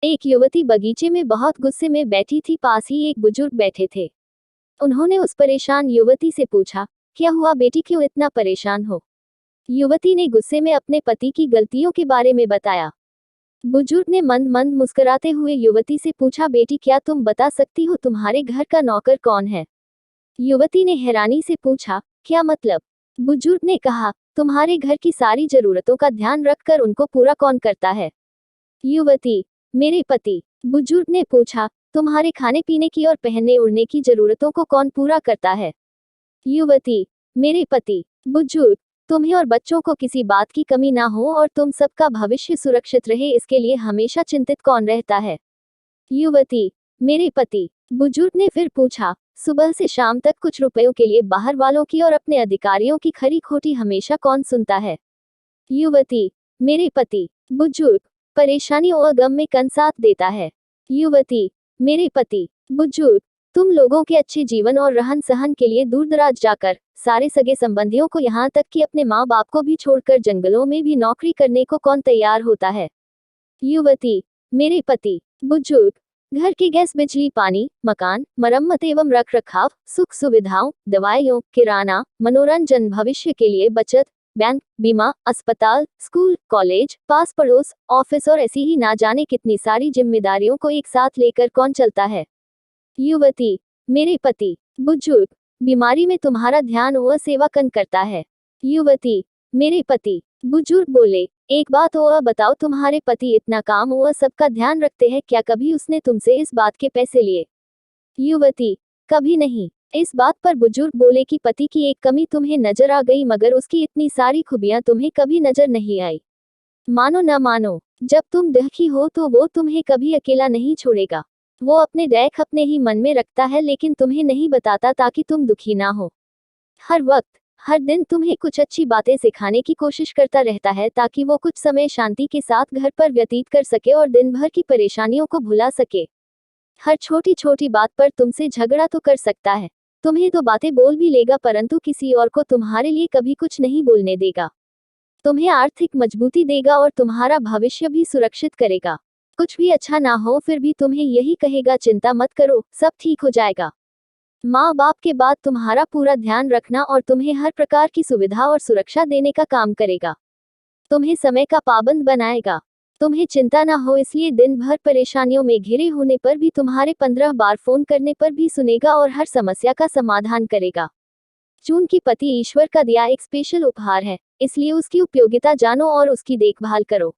एक युवती बगीचे में बहुत गुस्से में बैठी थी। पास ही एक बुजुर्ग बैठे थे। उन्होंने उस परेशान युवती से पूछा, क्या हुआ बेटी, क्यों इतना परेशान हो? युवती ने गुस्से में अपने पति की गलतियों के बारे में बताया। बुजुर्ग ने मंद मंद मुस्कुराते हुए युवती से पूछा, बेटी क्या तुम बता सकती हो तुम्हारे घर का नौकर कौन है? युवती ने हैरानी से पूछा, क्या मतलब? बुजुर्ग ने कहा, तुम्हारे घर की सारी जरूरतों का ध्यान रखकर उनको पूरा कौन करता है? युवती, मेरे पति। बुजुर्ग ने पूछा, तुम्हारे खाने पीने की और पहनने ओढ़ने की जरूरतों को कौन पूरा करता है? युवती, मेरे पति। बुजुर्ग, तुम्हें और बच्चों को किसी बात की कमी ना हो और तुम सबका भविष्य सुरक्षित रहे, इसके लिए हमेशा चिंतित कौन रहता है? युवती, मेरे पति। बुजुर्ग ने फिर पूछा, सुबह से शाम तक कुछ रुपयों के लिए बाहर वालों की और अपने अधिकारियों की खरी खोटी हमेशा कौन सुनता है? युवती, मेरे पति। बुजुर्ग, परेशानियों और गम में कौन साथ देता है? युवती, मेरे पति। बुजुर्ग, तुम लोगों के अच्छे जीवन और रहन सहन के लिए दूर दराज जाकर, सारे सगे संबंधियों को यहाँ तक कि अपने माँ बाप को भी छोड़कर जंगलों में भी नौकरी करने को कौन तैयार होता है? युवती, मेरे पति। बुजुर्ग, घर के गैस बिजली पानी मकान मरम्मत एवं रख रखाव सुख सुविधाओं दवाइयों किराना मनोरंजन भविष्य के लिए बचत बैंक बीमा अस्पताल स्कूल कॉलेज पास पड़ोस ऑफिस और ऐसी ही ना जाने कितनी सारी जिम्मेदारियों को एक साथ लेकर कौन चलता है? युवती, मेरे पति। बुजुर्ग, बीमारी में तुम्हारा ध्यान वह सेवा कौन करता है? युवती, मेरे पति। बुजुर्ग बोले, एक बात और बताओ, तुम्हारे पति इतना काम वह सबका ध्यान रखते हैं, क्या कभी उसने तुमसे इस बात के पैसे लिए? युवती, कभी नहीं। इस बात पर बुजुर्ग बोले कि पति की एक कमी तुम्हें नजर आ गई, मगर उसकी इतनी सारी खूबियां तुम्हें कभी नजर नहीं आई। मानो न मानो, जब तुम दुखी हो तो वो तुम्हें कभी अकेला नहीं छोड़ेगा। वो अपने दुख अपने ही मन में रखता है, लेकिन तुम्हें नहीं बताता ताकि तुम दुखी ना हो। हर वक्त, हर दिन तुम्हें कुछ अच्छी बातें सिखाने की कोशिश करता रहता है, ताकि वो कुछ समय शांति के साथ घर पर व्यतीत कर सके और दिन भर की परेशानियों को भुला सके। हर छोटी छोटी बात पर तुमसे झगड़ा तो कर सकता है, तुम्हें तो बातें बोल भी लेगा, परंतु किसी और को तुम्हारे लिए कभी कुछ नहीं बोलने देगा। तुम्हें आर्थिक मजबूती देगा और तुम्हारा भविष्य भी सुरक्षित करेगा। कुछ भी अच्छा ना हो फिर भी तुम्हें यही कहेगा, चिंता मत करो, सब ठीक हो जाएगा। माँ बाप के बाद तुम्हारा पूरा ध्यान रखना और तुम्हें हर प्रकार की सुविधा और सुरक्षा देने का काम करेगा। तुम्हें समय का पाबंद बनाएगा। तुम्हें चिंता ना हो, इसलिए दिन भर परेशानियों में घिरे होने पर भी तुम्हारे 15 बार फोन करने पर भी सुनेगा और हर समस्या का समाधान करेगा। चूंकि पति ईश्वर का दिया एक स्पेशल उपहार है, इसलिए उसकी उपयोगिता जानो और उसकी देखभाल करो।